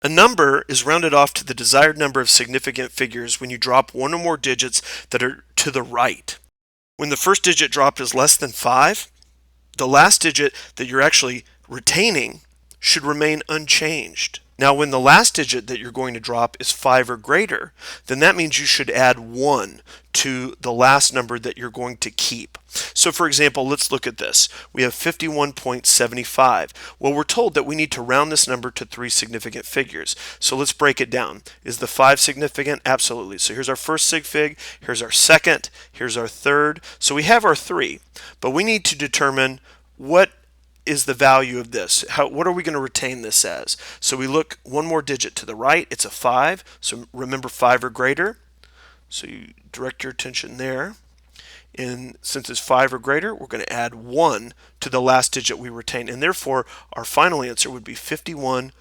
A number is rounded off to the desired number of significant figures when you drop one or more digits that are to the right. When the first digit dropped is less than 5, the last digit that you're actually retaining should remain unchanged. Now, when the last digit that you're going to drop is 5 or greater, then that means you should add 1 to the last number that you're going to keep. So for example, let's look at this. We have 51.75. Well, we're told that we need to round this number to 3 significant figures. So let's break it down. Is the 5 significant? Absolutely. So here's our first sig fig, here's our second, here's our third. So we have our 3, but we need to determine what is the value of this? What are we going to retain this as? So we look one more digit to the right. It's a 5. So remember 5 or greater. So you direct your attention there. And since it's 5 or greater, we're going to add 1 to the last digit we retain. And therefore, our final answer would be 51.75.